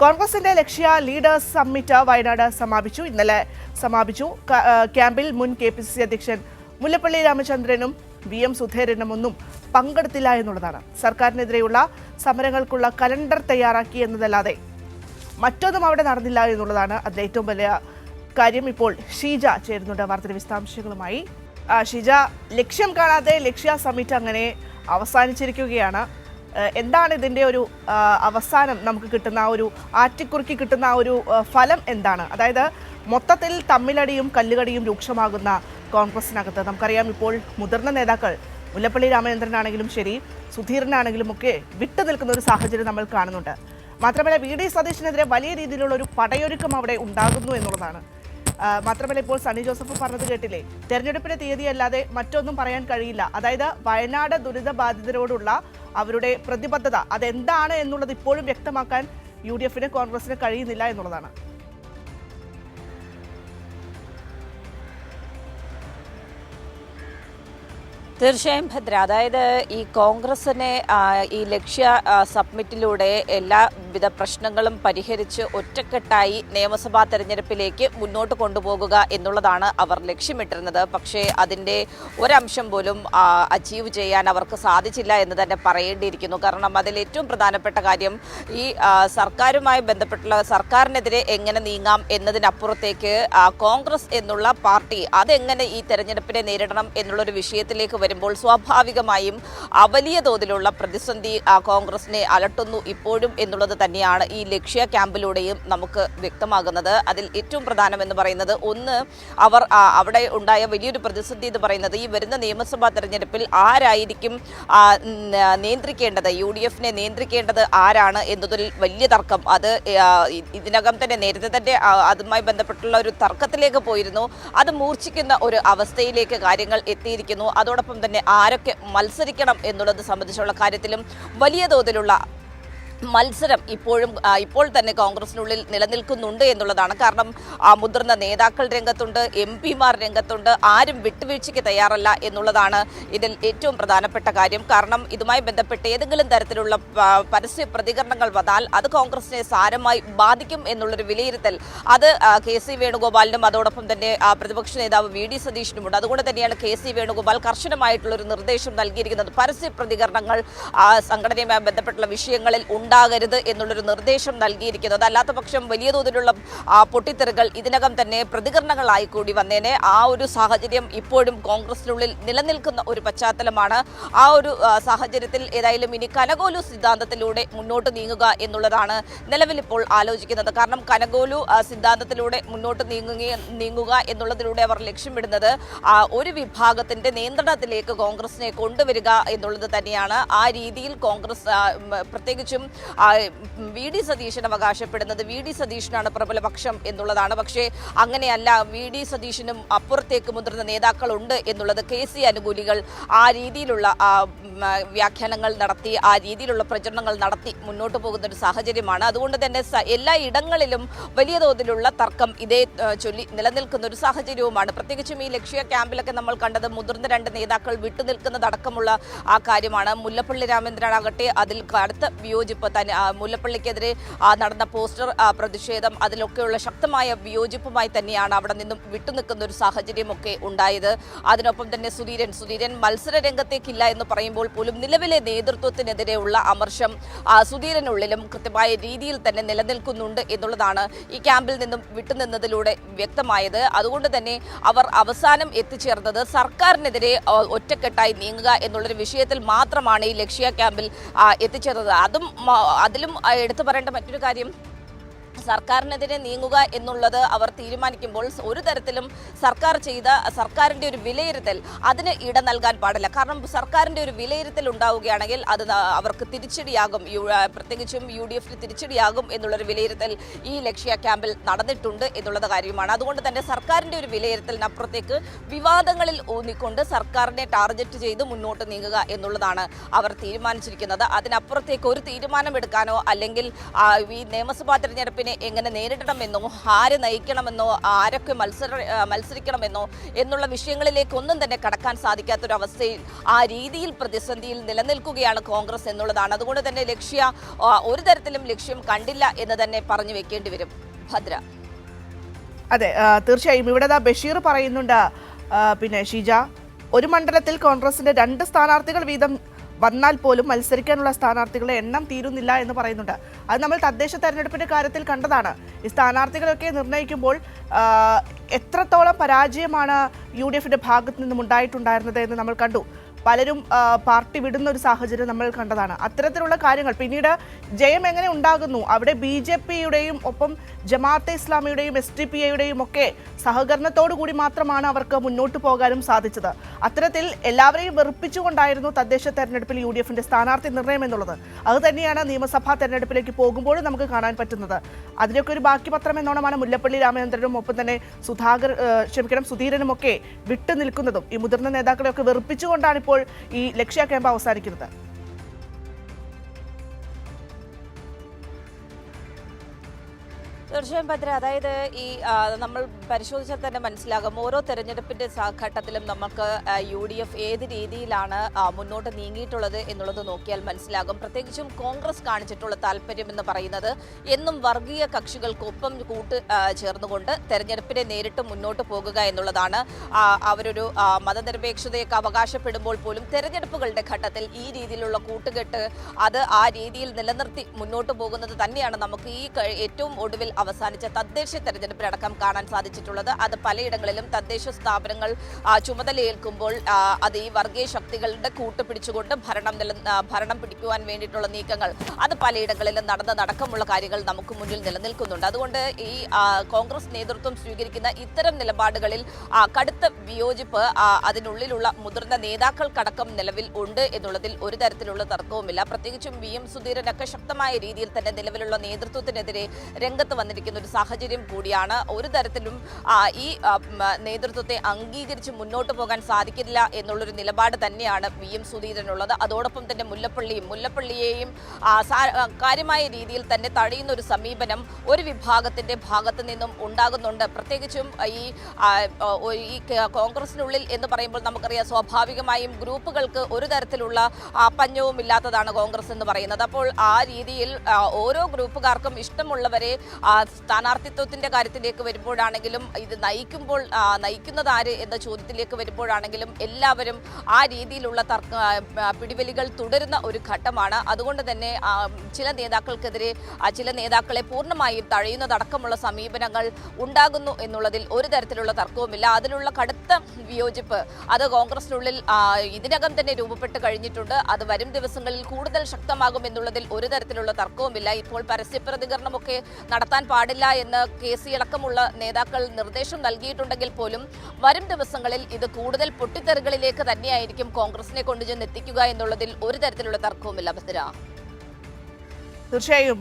കോൺഗ്രസിന്റെ ലക്ഷ്യ leaders summit Wayanad ഇന്നലെ സമാപിച്ചു. ക്യാമ്പിൽ മുൻ KPCC അധ്യക്ഷൻ മുല്ലപ്പള്ളി രാമചന്ദ്രനും VM സുധീരനും ഒന്നും പങ്കെടുത്തില്ല എന്നുള്ളതാണ്. സർക്കാരിനെതിരെയുള്ള സമരങ്ങൾക്കുള്ള കലണ്ടർ തയ്യാറാക്കി എന്നതല്ലാതെ മറ്റൊന്നും അവിടെ നടന്നില്ല എന്നുള്ളതാണ് അതിലെ ഏറ്റവും വലിയ കാര്യം. ഇപ്പോൾ ഷീജ ചേരുന്നുണ്ട് വാർത്തയുടെ വിശദാംശങ്ങളുമായി. ഷീജ, ലക്ഷ്യം കാണാതെ ലക്ഷ്യ സമ്മിറ്റ് അങ്ങനെ അവസാനിച്ചിരിക്കുകയാണ്. എന്താണ് ഇതിൻ്റെ ഒരു അവസാനം? നമുക്ക് കിട്ടുന്ന ഒരു ആറ്റിക്കുറുക്കി കിട്ടുന്ന ഒരു ഫലം എന്താണ്? അതായത് മൊത്തത്തിൽ തമ്മിലടിയും കല്ലുകടിയും രൂക്ഷമാകുന്ന കോൺഗ്രസിനകത്ത് നമുക്കറിയാം, ഇപ്പോൾ മുതിർന്ന നേതാക്കൾ മുല്ലപ്പള്ളി രാമചന്ദ്രനാണെങ്കിലും ശരി, സുധീരനാണെങ്കിലും ഒക്കെ വിട്ടു നിൽക്കുന്ന ഒരു സാഹചര്യം നമ്മൾ കാണുന്നുണ്ട്. മാത്രമല്ല VD സതീശനെതിരെ വലിയ രീതിയിലുള്ള ഒരു പടയൊരുക്കം അവിടെ ഉണ്ടാകുന്നു എന്നുള്ളതാണ്. മാത്രമല്ല ഇപ്പോൾ സണ്ണി ജോസഫ് പറഞ്ഞത് കേട്ടില്ലേ, തെരഞ്ഞെടുപ്പിന്റെ തീയതി അല്ലാതെ മറ്റൊന്നും പറയാൻ കഴിയില്ല. അതായത് വയനാട് ദുരിതബാധിതരോടുള്ള അവരുടെ പ്രതിബദ്ധത അതെന്താണ് എന്നുള്ളത് ഇപ്പോഴും വ്യക്തമാക്കാൻ UDFന് കോൺഗ്രസിന് കഴിയുന്നില്ല എന്നുള്ളതാണ്. തീർച്ചയായും ഭദ്ര, അതായത് ഈ കോൺഗ്രസിനെ ഈ ലക്ഷ്യ സബ്മിറ്റിലൂടെ എല്ലാവിധ പ്രശ്നങ്ങളും പരിഹരിച്ച് ഒറ്റക്കെട്ടായി നിയമസഭാ തെരഞ്ഞെടുപ്പിലേക്ക് മുന്നോട്ട് കൊണ്ടുപോകുക എന്നുള്ളതാണ് അവർ ലക്ഷ്യമിട്ടിരുന്നത്. പക്ഷേ അതിൻ്റെ ഒരംശം പോലും അച്ചീവ് ചെയ്യാൻ അവർക്ക് സാധിച്ചില്ല എന്ന് തന്നെ പറയേണ്ടിയിരിക്കുന്നു. കാരണം അതിൽ ഏറ്റവും പ്രധാനപ്പെട്ട കാര്യം ഈ സർക്കാരുമായി ബന്ധപ്പെട്ടുള്ള സർക്കാരിനെതിരെ എങ്ങനെ നീങ്ങാം എന്നതിനപ്പുറത്തേക്ക് കോൺഗ്രസ് എന്നുള്ള പാർട്ടി അതെങ്ങനെ ഈ തെരഞ്ഞെടുപ്പിനെ നേരിടണം എന്നുള്ളൊരു വിഷയത്തിലേക്ക് വരുമ്പോൾ സ്വാഭാവികമായും വലിയ തോതിലുള്ള പ്രതിസന്ധി കോൺഗ്രസിനെ അലട്ടുന്നു ഇപ്പോഴും എന്നുള്ളത് തന്നെയാണ് ഈ ലക്ഷ്യ ക്യാമ്പിലൂടെയും നമുക്ക് വ്യക്തമാകുന്നത്. അതിൽ ഏറ്റവും പ്രധാനം എന്ന് പറയുന്നത്, ഒന്ന്, അവർ അവിടെ ഉണ്ടായ വലിയൊരു പ്രതിസന്ധി എന്ന് പറയുന്നത് ഈ വരുന്ന നിയമസഭാ തെരഞ്ഞെടുപ്പിൽ ആരായിരിക്കും നിയന്ത്രിക്കേണ്ടത്, UDFനെ നിയന്ത്രിക്കേണ്ടത് ആരാണ് എന്നതിൽ വലിയ തർക്കം. അത് ഇതിനകം തന്നെ നേരത്തെ തന്നെ അതുമായി ബന്ധപ്പെട്ടുള്ള ഒരു തർക്കത്തിലേക്ക് പോയിരുന്നു. അത് മൂർച്ഛിക്കുന്ന ഒരു അവസ്ഥയിലേക്ക് കാര്യങ്ങൾ എത്തിയിരിക്കുന്നു. അതോടൊപ്പം തന്നെ ആരൊക്കെ മത്സരിക്കണം എന്നുള്ളത് സംബന്ധിച്ചുള്ള കാര്യത്തിലും വലിയ തോതിലുള്ള മത്സരം ഇപ്പോൾ തന്നെ കോൺഗ്രസിനുള്ളിൽ നിലനിൽക്കുന്നുണ്ട് എന്നുള്ളതാണ്. കാരണം മുതിർന്ന നേതാക്കൾ രംഗത്തുണ്ട്, MP-മാർ രംഗത്തുണ്ട്, ആരും വിട്ടുവീഴ്ചയ്ക്ക് തയ്യാറല്ല എന്നുള്ളതാണ് ഇതിൽ ഏറ്റവും പ്രധാനപ്പെട്ട കാര്യം. കാരണം ഇതുമായി ബന്ധപ്പെട്ട് ഏതെങ്കിലും തരത്തിലുള്ള പരസ്യ പ്രതികരണങ്ങൾ വന്നാൽ അത് കോൺഗ്രസിനെ സാരമായി ബാധിക്കും എന്നുള്ളൊരു വിലയിരുത്തൽ അത് KC വേണുഗോപാലിനും അതോടൊപ്പം തന്നെ പ്രതിപക്ഷ നേതാവ് VD സതീശനുമുണ്ട്. അതുകൊണ്ട് തന്നെയാണ് KC വേണുഗോപാൽ കർശനമായിട്ടുള്ളൊരു നിർദ്ദേശം നൽകിയിരിക്കുന്നത്. പരസ്യ പ്രതികരണങ്ങൾ സംഘടനയുമായി ബന്ധപ്പെട്ടുള്ള വിഷയങ്ങളിൽ ഉണ്ടാകരുത് എന്നുള്ളൊരു നിർദ്ദേശം നൽകിയിരിക്കുന്നത്. അല്ലാത്ത പക്ഷം വലിയ തോതിലുള്ള പൊട്ടിത്തെറികൾ ഇതിനകം തന്നെ പ്രതികരണങ്ങളായി കൂടി വന്നേനെ. ആ ഒരു സാഹചര്യം ഇപ്പോഴും കോൺഗ്രസിനുള്ളിൽ നിലനിൽക്കുന്ന ഒരു പശ്ചാത്തലമാണ്. ആ ഒരു സാഹചര്യത്തിൽ ഏതായാലും ഇനി കനകോലു സിദ്ധാന്തത്തിലൂടെ മുന്നോട്ട് നീങ്ങുക എന്നുള്ളതാണ് നിലവിലിപ്പോൾ ആലോചിക്കുന്നത്. കാരണം കനകോലു സിദ്ധാന്തത്തിലൂടെ മുന്നോട്ട് നീങ്ങുക എന്നുള്ളതിലൂടെ അവർ ലക്ഷ്യമിടുന്നത് ഒരു വിഭാഗത്തിന്റെ നിയന്ത്രണത്തിലേക്ക് കോൺഗ്രസിനെ കൊണ്ടുവരിക എന്നുള്ളത് തന്നെയാണ്. ആ രീതിയിൽ കോൺഗ്രസ് പ്രത്യേകിച്ചും VD സതീശൻ അവകാശപ്പെടുന്നത് VD സതീശനാണ് പ്രബലപക്ഷം എന്നുള്ളതാണ്. പക്ഷേ അങ്ങനെയല്ല, VD സതീശനും അപ്പുറത്തേക്ക് മുതിർന്ന നേതാക്കളുണ്ട് എന്നുള്ളത് KC അനുകൂലികൾ ആ രീതിയിലുള്ള വ്യാഖ്യാനങ്ങൾ നടത്തി, ആ രീതിയിലുള്ള പ്രചരണങ്ങൾ നടത്തി മുന്നോട്ട് പോകുന്ന ഒരു സാഹചര്യമാണ്. അതുകൊണ്ട് തന്നെ എല്ലാ ഇടങ്ങളിലും വലിയ തോതിലുള്ള തർക്കം ഇതേ ചൊല്ലി നിലനിൽക്കുന്ന ഒരു സാഹചര്യവുമാണ്. പ്രത്യേകിച്ചും ഈ ലക്ഷ്യ ക്യാമ്പിലൊക്കെ നമ്മൾ കണ്ടത് മുതിർന്ന 2 നേതാക്കൾ വിട്ടുനിൽക്കുന്നതടക്കമുള്ള ആ കാര്യമാണ്. മുല്ലപ്പള്ളി രാമചന്ദ്രനാകട്ടെ അതിൽ കടുത്ത വിയോജിപ്പ് തന്നെ, മുല്ലപ്പള്ളിക്കെതിരെ നടന്ന പോസ്റ്റർ പ്രതിഷേധം, അതിലൊക്കെയുള്ള ശക്തമായ വിയോജിപ്പുമായി തന്നെയാണ് അവിടെ നിന്നും വിട്ടുനിൽക്കുന്ന ഒരു സാഹചര്യമൊക്കെ ഉണ്ടായത്. അതിനൊപ്പം തന്നെ സുധീരൻ മത്സര രംഗത്തേക്കില്ല എന്ന് പറയുമ്പോൾ പോലും നിലവിലെ നേതൃത്വത്തിനെതിരെയുള്ള അമർഷം സുധീരനുള്ളിലും കൃത്യമായ രീതിയിൽ തന്നെ നിലനിൽക്കുന്നുണ്ട് എന്നുള്ളതാണ് ഈ ക്യാമ്പിൽ നിന്നും വിട്ടുനിന്നതിലൂടെ വ്യക്തമായത്. അതുകൊണ്ട് തന്നെ അവർ അവസാനം എത്തിച്ചേർന്നത് സർക്കാരിനെതിരെ ഒറ്റക്കെട്ടായി നീങ്ങുക എന്നുള്ളൊരു വിഷയത്തിൽ മാത്രമാണ് ഈ ലക്ഷ്യ ക്യാമ്പിൽ എത്തിച്ചേർന്നത്. അതിലും എടുത്തു പറയേണ്ട മറ്റൊരു കാര്യം, സർക്കാരിനെതിരെ നീങ്ങുക എന്നുള്ളത് അവർ തീരുമാനിക്കുമ്പോൾ ഒരു തരത്തിലും സർക്കാരിൻ്റെ ഒരു വിലയിരുത്തൽ അതിന് ഇട നൽകാൻ പാടില്ല. കാരണം സർക്കാരിൻ്റെ ഒരു വിലയിരുത്തൽ ഉണ്ടാവുകയാണെങ്കിൽ അത് അവർക്ക് തിരിച്ചടിയാകും, പ്രത്യേകിച്ചും UDFന് തിരിച്ചടിയാകും എന്നുള്ളൊരു വിലയിരുത്തൽ ഈ ലക്ഷ്യ ക്യാമ്പിൽ നടന്നിട്ടുണ്ട് എന്നുള്ളത് കാര്യമാണ്. അതുകൊണ്ട് തന്നെ സർക്കാരിൻ്റെ ഒരു വിലയിരുത്തലിനപ്പുറത്തേക്ക് വിവാദങ്ങളിൽ ഊന്നിക്കൊണ്ട് സർക്കാരിനെ ടാർഗറ്റ് ചെയ്ത് മുന്നോട്ട് നീങ്ങുക എന്നുള്ളതാണ് അവർ തീരുമാനിച്ചിരിക്കുന്നത്. അതിനപ്പുറത്തേക്ക് ഒരു തീരുമാനമെടുക്കാനോ അല്ലെങ്കിൽ ഈ നിയമസഭാ തെരഞ്ഞെടുപ്പിന് തെരഞ്ഞെടുപ്പിനെ എങ്ങനെ നേരിടണമെന്നോ ആര് നയിക്കണമെന്നോ ആരൊക്കെ മത്സരിക്കണമെന്നോ എന്നുള്ള വിഷയങ്ങളിലേക്കൊന്നും തന്നെ കടക്കാൻ സാധിക്കാത്തൊരവസ്ഥയിൽ ആ രീതിയിൽ പ്രതിസന്ധിയിൽ നിലനിൽക്കുകയാണ് കോൺഗ്രസ് എന്നുള്ളതാണ്. അതുകൊണ്ട് തന്നെ ഒരു തരത്തിലും ലക്ഷ്യം കണ്ടില്ല എന്ന് തന്നെ പറഞ്ഞു വെക്കേണ്ടി വരും. ഭദ്ര. അതെ, തീർച്ചയായും ഇവിടെ ബഷീർ പറയുന്നുണ്ട്. പിന്നെ ഷീജ, ഒരു മണ്ഡലത്തിൽ കോൺഗ്രസിന്റെ 2 സ്ഥാനാർത്ഥികൾ വീതം വന്നാൽ പോലും മത്സരിക്കാനുള്ള സ്ഥാനാർത്ഥികളുടെ എണ്ണം തീരുന്നില്ല എന്ന് പറയുന്നുണ്ട്. അത് നമ്മൾ തദ്ദേശ തെരഞ്ഞെടുപ്പിന്റെ കാര്യത്തിൽ കണ്ടതാണ്. ഈ സ്ഥാനാർത്ഥികളൊക്കെ നിർണ്ണയിക്കുമ്പോൾ എത്രത്തോളം പരാജയമാണ് UDFന്റെ ഭാഗത്തു നിന്നും ഉണ്ടായിട്ടുണ്ടായിരുന്നത് എന്ന് നമ്മൾ കണ്ടു. പലരും പാർട്ടി വിടുന്ന ഒരു സാഹചര്യം നമ്മൾ കണ്ടതാണ്. അത്തരത്തിലുള്ള കാര്യങ്ങൾ പിന്നീട് ജയം എങ്ങനെ ഉണ്ടാകുന്നു, അവിടെ BJPയുടെയും ഒപ്പം ജമാഅത്തെ ഇസ്ലാമിയുടെയും SDPIയുടെയും ഒക്കെ സഹകരണത്തോടു കൂടി മാത്രമാണ് അവർക്ക് മുന്നോട്ട് പോകാനും സാധിച്ചത്. അത്തരത്തിൽ എല്ലാവരെയും വെറുപ്പിച്ചുകൊണ്ടായിരുന്നു തദ്ദേശ തെരഞ്ഞെടുപ്പിൽ UDFന്റെ സ്ഥാനാർത്ഥി നിർണ്ണയം എന്നുള്ളത്. അത് തന്നെയാണ് നിയമസഭാ തെരഞ്ഞെടുപ്പിലേക്ക് പോകുമ്പോഴും നമുക്ക് കാണാൻ പറ്റുന്നത്. അതിലൊക്കെ ഒരു ബാക്കി പത്രം എന്നോണമാണ് മുല്ലപ്പള്ളി രാമചന്ദ്രനും ഒപ്പം തന്നെ സുധീരനും ഒക്കെ വിട്ടു നിൽക്കുന്നതും. ഈ മുതിർന്ന നേതാക്കളെയൊക്കെ വെറുപ്പിച്ചുകൊണ്ടാണ് ഇപ്പോൾ ഈ ലക്ഷ്യ ക്യാമ്പ് അവസാനിക്കുന്നത്. തീർച്ചയായും ഭദ്ര, അതായത് ഈ നമ്മൾ പരിശോധിച്ചാൽ തന്നെ മനസ്സിലാകും ഓരോ തെരഞ്ഞെടുപ്പിന്റെ ഘട്ടത്തിലും നമുക്ക് UDF ഏത് രീതിയിലാണ് മുന്നോട്ട് നീങ്ങിയിട്ടുള്ളത് എന്നുള്ളത് നോക്കിയാൽ മനസ്സിലാകും. പ്രത്യേകിച്ചും കോൺഗ്രസ് കാണിച്ചിട്ടുള്ള താല്പര്യം എന്ന് പറയുന്നത് എന്നും വർഗീയ കക്ഷികൾക്കൊപ്പം ചേർന്നുകൊണ്ട് തെരഞ്ഞെടുപ്പിനെ നേരിട്ട് മുന്നോട്ട് പോകുക എന്നുള്ളതാണ്. അവരൊരു മതനിരപേക്ഷതയൊക്കെ അവകാശപ്പെടുമ്പോൾ പോലും തെരഞ്ഞെടുപ്പുകളുടെ ഘട്ടത്തിൽ ഈ രീതിയിലുള്ള കൂട്ടുകെട്ട് അത് ആ രീതിയിൽ നിലനിർത്തി മുന്നോട്ട് പോകുന്നത് തന്നെയാണ് നമുക്ക് ഈ ഏറ്റവും ഒടുവിൽ അവസാനിച്ച തദ്ദേശ തെരഞ്ഞെടുപ്പിലടക്കം കാണാൻ സാധിച്ചിട്ടുള്ളത്. അത് പലയിടങ്ങളിലും തദ്ദേശ സ്ഥാപനങ്ങൾ ചുമതലയേൽക്കുമ്പോൾ അത് ഈ വർഗീയ ശക്തികളുടെ കൂട്ടുപിടിച്ചുകൊണ്ട് ഭരണം പിടിക്കുവാൻ വേണ്ടിയിട്ടുള്ള നീക്കങ്ങൾ അത് പലയിടങ്ങളിലും നടക്കമുള്ള കാര്യങ്ങൾ നമുക്ക് മുന്നിൽ നിലനിൽക്കുന്നുണ്ട്. അതുകൊണ്ട് ഈ കോൺഗ്രസ് നേതൃത്വം സ്വീകരിക്കുന്ന ഇത്തരം നിലപാടുകളിൽ കടുത്ത വിയോജിപ്പ് അതിനുള്ളിലുള്ള മുതിർന്ന നേതാക്കൾക്കടക്കം നിലവിൽ ഉണ്ട് എന്നുള്ളതിൽ ഒരു തരത്തിലുള്ള തർക്കവുമില്ല. പ്രത്യേകിച്ചും VM സുധീരനൊക്കെ ശക്തമായ രീതിയിൽ തന്നെ നിലവിലുള്ള നേതൃത്വത്തിനെതിരെ രംഗത്ത് വന്നിരിക്കുന്ന ഒരു സാഹചര്യം കൂടിയാണ്. ഒരു തരത്തിലും ഈ നേതൃത്വത്തെ അംഗീകരിച്ച് മുന്നോട്ട് പോകാൻ സാധിക്കില്ല എന്നുള്ളൊരു നിലപാട് തന്നെയാണ് VM സുധീരനുള്ളത്. അതോടൊപ്പം തന്നെ മുല്ലപ്പള്ളിയെയും കാര്യമായ രീതിയിൽ തന്നെ തടയുന്ന ഒരു സമീപനം ഒരു വിഭാഗത്തിന്റെ ഭാഗത്ത് നിന്നും ഉണ്ടാകുന്നുണ്ട്. പ്രത്യേകിച്ചും ഈ കോൺഗ്രസിനുള്ളിൽ എന്ന് പറയുമ്പോൾ നമുക്കറിയാം സ്വാഭാവികമായും ഗ്രൂപ്പുകൾക്ക് ഒരു തരത്തിലുള്ള പഞ്ഞവും ഇല്ലാത്തതാണ് കോൺഗ്രസ് എന്ന് പറയുന്നത്. അപ്പോൾ ആ രീതിയിൽ ഓരോ ഗ്രൂപ്പുകാർക്കും ഇഷ്ടമുള്ളവരെ സ്ഥാനാർത്ഥിത്വത്തിന്റെ കാര്യത്തിലേക്ക് വരുമ്പോഴാണെങ്കിലും ഇത് നയിക്കുന്നത് ആര് എന്ന ചോദ്യത്തിലേക്ക് വരുമ്പോഴാണെങ്കിലും എല്ലാവരും ആ രീതിയിലുള്ള പിടിവലികൾ തുടരുന്ന ഒരു ഘട്ടമാണ്. അതുകൊണ്ട് തന്നെ ചില നേതാക്കൾക്കെതിരെ ചില നേതാക്കളെ പൂർണ്ണമായും തഴയുന്നതടക്കമുള്ള സമീപനങ്ങൾ ഉണ്ടാകുന്നു എന്നുള്ളതിൽ ഒരു തരത്തിലുള്ള തർക്കവുമില്ല. അതിലുള്ള കടുത്ത വിയോജിപ്പ് അത് കോൺഗ്രസിനുള്ളിൽ ഇതിനകം തന്നെ രൂപപ്പെട്ട് കഴിഞ്ഞിട്ടുണ്ട്. അത് വരും ദിവസങ്ങളിൽ കൂടുതൽ ശക്തമാകും എന്നുള്ളതിൽ ഒരു തരത്തിലുള്ള തർക്കവുമില്ല. ഇപ്പോൾ പരസ്യ പ്രതികരണമൊക്കെ നടത്താൻ പാടില്ല എന്ന് KC അടക്കമുള്ള നേതാക്കൾ നിർദ്ദേശം നൽകിയിട്ടുണ്ടെങ്കിൽ പോലും വരും ദിവസങ്ങളിൽ ഇത് കൂടുതൽ പൊട്ടിത്തെറികളിലേക്ക് തന്നെയായിരിക്കും കോൺഗ്രസിനെ കൊണ്ടുചെന്ന് എത്തിക്കുക എന്നുള്ളതിൽ ഒരു തരത്തിലുള്ള തർക്കവുമില്ല. ഭദ്ര, തീർച്ചയായും